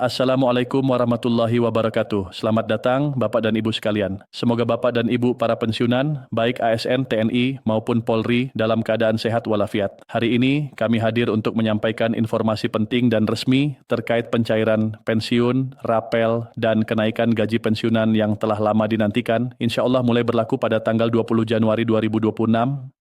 Assalamualaikum warahmatullahi wabarakatuh. Selamat datang Bapak dan Ibu sekalian. Semoga Bapak dan Ibu para pensiunan, baik ASN, TNI maupun Polri dalam keadaan sehat walafiat. Hari ini kami hadir untuk menyampaikan informasi penting dan resmi terkait pencairan pensiun, rapel, dan kenaikan gaji pensiunan yang telah lama dinantikan. Insya Allah mulai berlaku pada tanggal 20 Januari 2026.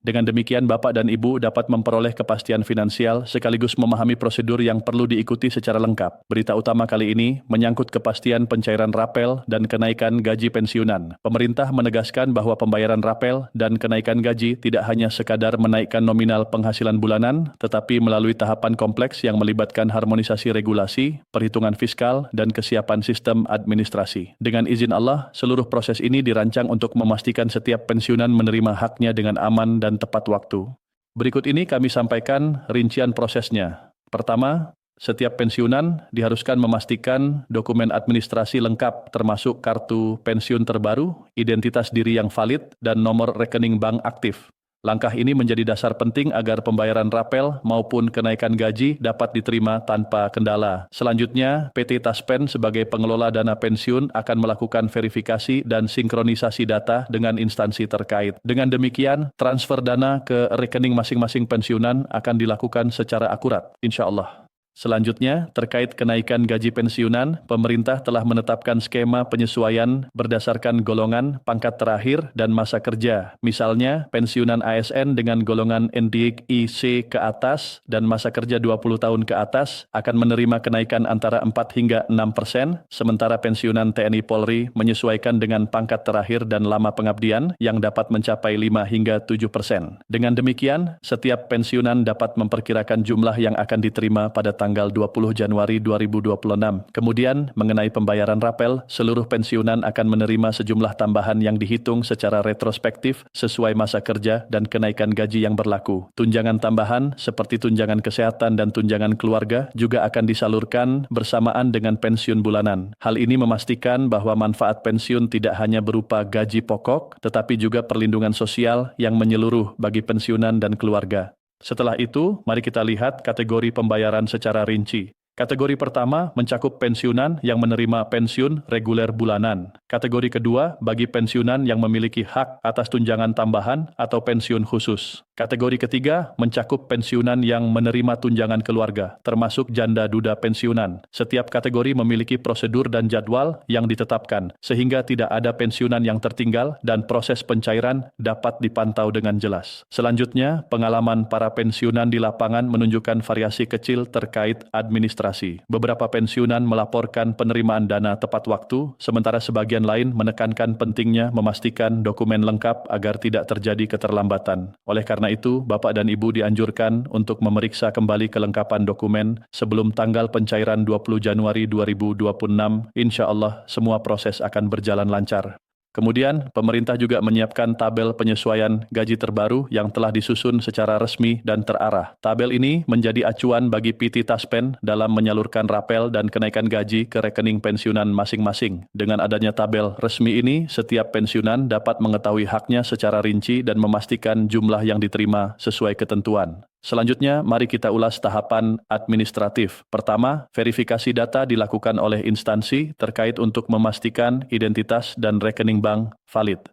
Dengan demikian Bapak dan Ibu dapat memperoleh kepastian finansial sekaligus memahami prosedur yang perlu diikuti secara lengkap. Berita utama kali ini menyangkut kepastian pencairan rapel dan kenaikan gaji pensiunan. Pemerintah menegaskan bahwa pembayaran rapel dan kenaikan gaji tidak hanya sekadar menaikkan nominal penghasilan bulanan, tetapi melalui tahapan kompleks yang melibatkan harmonisasi regulasi, perhitungan fiskal, dan kesiapan sistem administrasi. Dengan izin Allah, seluruh proses ini dirancang untuk memastikan setiap pensiunan menerima haknya dengan aman dan tepat waktu. Berikut ini kami sampaikan rincian prosesnya. Pertama, setiap pensiunan diharuskan memastikan dokumen administrasi lengkap termasuk kartu pensiun terbaru, identitas diri yang valid, dan nomor rekening bank aktif. Langkah ini menjadi dasar penting agar pembayaran rapel maupun kenaikan gaji dapat diterima tanpa kendala. Selanjutnya, PT Taspen sebagai pengelola dana pensiun akan melakukan verifikasi dan sinkronisasi data dengan instansi terkait. Dengan demikian, transfer dana ke rekening masing-masing pensiunan akan dilakukan secara akurat, insya Allah. Selanjutnya, terkait kenaikan gaji pensiunan, pemerintah telah menetapkan skema penyesuaian berdasarkan golongan, pangkat terakhir, dan masa kerja. Misalnya, pensiunan ASN dengan golongan NDIC ke atas dan masa kerja 20 tahun ke atas akan menerima kenaikan antara 4 hingga 6%, sementara pensiunan TNI Polri menyesuaikan dengan pangkat terakhir dan lama pengabdian yang dapat mencapai 5 hingga 7%. Dengan demikian, setiap pensiunan dapat memperkirakan jumlah yang akan diterima pada tanggal 20 Januari 2026. Kemudian, mengenai pembayaran rapel, seluruh pensiunan akan menerima sejumlah tambahan yang dihitung secara retrospektif sesuai masa kerja dan kenaikan gaji yang berlaku. Tunjangan tambahan seperti tunjangan kesehatan dan tunjangan keluarga juga akan disalurkan bersamaan dengan pensiun bulanan. Hal ini memastikan bahwa manfaat pensiun tidak hanya berupa gaji pokok, tetapi juga perlindungan sosial yang menyeluruh bagi pensiunan dan keluarga. Setelah itu, mari kita lihat kategori pembayaran secara rinci. Kategori pertama mencakup pensiunan yang menerima pensiun reguler bulanan. Kategori kedua bagi pensiunan yang memiliki hak atas tunjangan tambahan atau pensiun khusus. Kategori ketiga mencakup pensiunan yang menerima tunjangan keluarga, termasuk janda duda pensiunan. Setiap kategori memiliki prosedur dan jadwal yang ditetapkan, sehingga tidak ada pensiunan yang tertinggal dan proses pencairan dapat dipantau dengan jelas. Selanjutnya, pengalaman para pensiunan di lapangan menunjukkan variasi kecil terkait administrasi. Beberapa pensiunan melaporkan penerimaan dana tepat waktu, sementara sebagian lain menekankan pentingnya memastikan dokumen lengkap agar tidak terjadi keterlambatan. Oleh karena itu, Bapak dan Ibu dianjurkan untuk memeriksa kembali kelengkapan dokumen sebelum tanggal pencairan 20 Januari 2026. Insya Allah, semua proses akan berjalan lancar. Kemudian, pemerintah juga menyiapkan tabel penyesuaian gaji terbaru yang telah disusun secara resmi dan terarah. Tabel ini menjadi acuan bagi PT Taspen dalam menyalurkan rapel dan kenaikan gaji ke rekening pensiunan masing-masing. Dengan adanya tabel resmi ini, setiap pensiunan dapat mengetahui haknya secara rinci dan memastikan jumlah yang diterima sesuai ketentuan. Selanjutnya, mari kita ulas tahapan administratif. Pertama, verifikasi data dilakukan oleh instansi terkait untuk memastikan identitas dan rekening bank valid.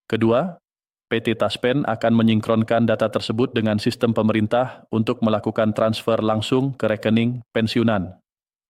Kedua, PT Taspen akan menyinkronkan data tersebut dengan sistem pemerintah untuk melakukan transfer langsung ke rekening pensiunan.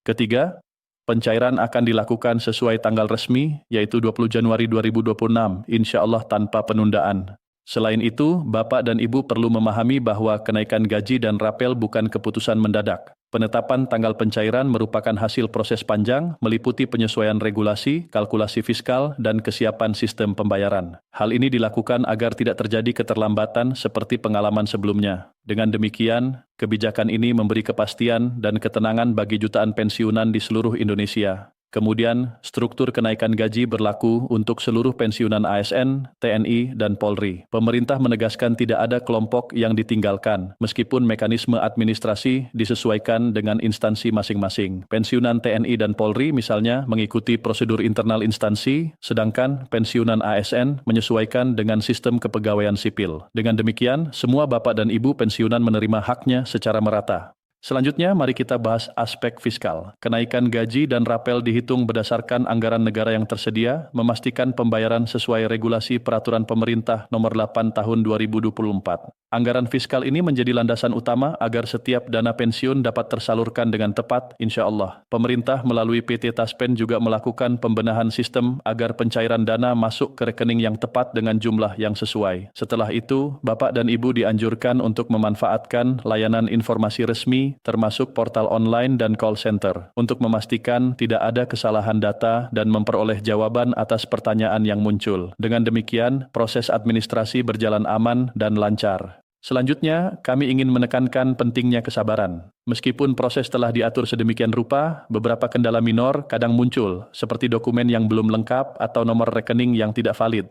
Ketiga, pencairan akan dilakukan sesuai tanggal resmi, yaitu 20 Januari 2026, insya Allah tanpa penundaan. Selain itu, Bapak dan Ibu perlu memahami bahwa kenaikan gaji dan rapel bukan keputusan mendadak. Penetapan tanggal pencairan merupakan hasil proses panjang, meliputi penyesuaian regulasi, kalkulasi fiskal, dan kesiapan sistem pembayaran. Hal ini dilakukan agar tidak terjadi keterlambatan seperti pengalaman sebelumnya. Dengan demikian, kebijakan ini memberi kepastian dan ketenangan bagi jutaan pensiunan di seluruh Indonesia. Kemudian, struktur kenaikan gaji berlaku untuk seluruh pensiunan ASN, TNI, dan Polri. Pemerintah menegaskan tidak ada kelompok yang ditinggalkan, meskipun mekanisme administrasi disesuaikan dengan instansi masing-masing. Pensiunan TNI dan Polri misalnya mengikuti prosedur internal instansi, sedangkan pensiunan ASN menyesuaikan dengan sistem kepegawaian sipil. Dengan demikian, semua Bapak dan Ibu pensiunan menerima haknya secara merata. Selanjutnya, mari kita bahas aspek fiskal. Kenaikan gaji dan rapel dihitung berdasarkan anggaran negara yang tersedia, memastikan pembayaran sesuai regulasi peraturan pemerintah nomor 8 tahun 2024. Anggaran fiskal ini menjadi landasan utama agar setiap dana pensiun dapat tersalurkan dengan tepat, insya Allah. Pemerintah melalui PT Taspen juga melakukan pembenahan sistem agar pencairan dana masuk ke rekening yang tepat dengan jumlah yang sesuai. Setelah itu, Bapak dan Ibu dianjurkan untuk memanfaatkan layanan informasi resmi termasuk portal online dan call center untuk memastikan tidak ada kesalahan data dan memperoleh jawaban atas pertanyaan yang muncul. Dengan demikian, proses administrasi berjalan aman dan lancar. Selanjutnya, kami ingin menekankan pentingnya kesabaran. Meskipun proses telah diatur sedemikian rupa, beberapa kendala minor kadang muncul, seperti dokumen yang belum lengkap atau nomor rekening yang tidak valid.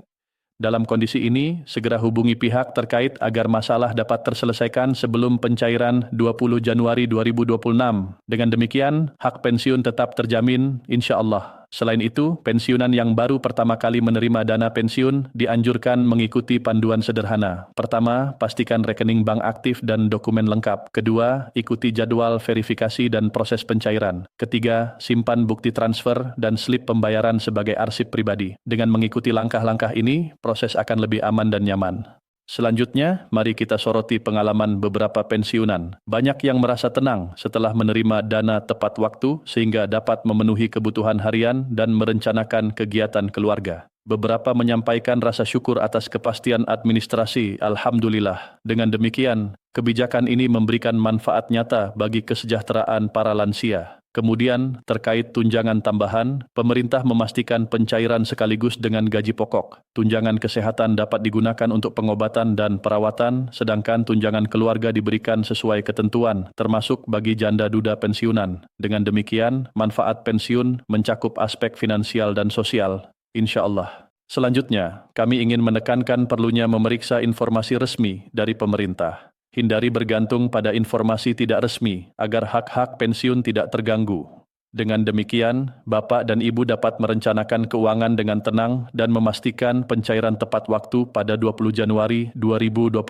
Dalam kondisi ini, segera hubungi pihak terkait agar masalah dapat terselesaikan sebelum pencairan 20 Januari 2026. Dengan demikian, hak pensiun tetap terjamin, insya Allah. Selain itu, pensiunan yang baru pertama kali menerima dana pensiun dianjurkan mengikuti panduan sederhana. Pertama, pastikan rekening bank aktif dan dokumen lengkap. Kedua, ikuti jadwal verifikasi dan proses pencairan. Ketiga, simpan bukti transfer dan slip pembayaran sebagai arsip pribadi. Dengan mengikuti langkah-langkah ini, proses akan lebih aman dan nyaman. Selanjutnya, mari kita soroti pengalaman beberapa pensiunan. Banyak yang merasa tenang setelah menerima dana tepat waktu sehingga dapat memenuhi kebutuhan harian dan merencanakan kegiatan keluarga. Beberapa menyampaikan rasa syukur atas kepastian administrasi, alhamdulillah. Dengan demikian, kebijakan ini memberikan manfaat nyata bagi kesejahteraan para lansia. Kemudian, terkait tunjangan tambahan, pemerintah memastikan pencairan sekaligus dengan gaji pokok. Tunjangan kesehatan dapat digunakan untuk pengobatan dan perawatan, sedangkan tunjangan keluarga diberikan sesuai ketentuan, termasuk bagi janda duda pensiunan. Dengan demikian, manfaat pensiun mencakup aspek finansial dan sosial, insya Allah. Selanjutnya, kami ingin menekankan perlunya memeriksa informasi resmi dari pemerintah. Hindari bergantung pada informasi tidak resmi agar hak-hak pensiun tidak terganggu. Dengan demikian, Bapak dan Ibu dapat merencanakan keuangan dengan tenang dan memastikan pencairan tepat waktu pada 20 Januari 2026.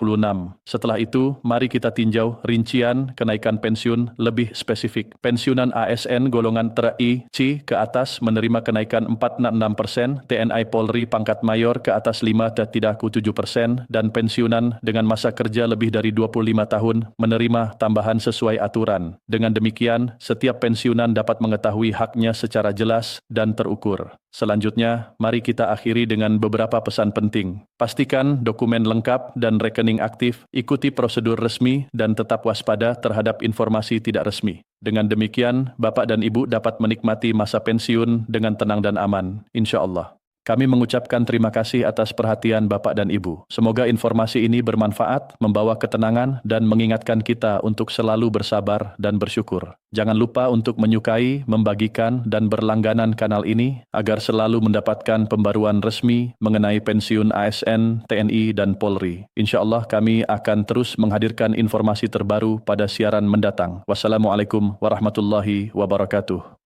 Setelah itu, mari kita tinjau rincian kenaikan pensiun lebih spesifik. Pensiunan ASN golongan TRI C ke atas menerima kenaikan 4,6%, TNI Polri pangkat mayor ke atas 5,7%, dan pensiunan dengan masa kerja lebih dari 25 tahun menerima tambahan sesuai aturan. Dengan demikian, setiap pensiunan dapat mengetahui haknya secara jelas dan terukur. Selanjutnya, mari kita akhiri dengan beberapa pesan penting. Pastikan dokumen lengkap dan rekening aktif, ikuti prosedur resmi, dan tetap waspada terhadap informasi tidak resmi. Dengan demikian, Bapak dan Ibu dapat menikmati masa pensiun dengan tenang dan aman, insya Allah. Kami mengucapkan terima kasih atas perhatian Bapak dan Ibu. Semoga informasi ini bermanfaat, membawa ketenangan, dan mengingatkan kita untuk selalu bersabar dan bersyukur. Jangan lupa untuk menyukai, membagikan, dan berlangganan kanal ini agar selalu mendapatkan pembaruan resmi mengenai pensiun ASN, TNI, dan Polri. Insya Allah kami akan terus menghadirkan informasi terbaru pada siaran mendatang. Wassalamualaikum warahmatullahi wabarakatuh.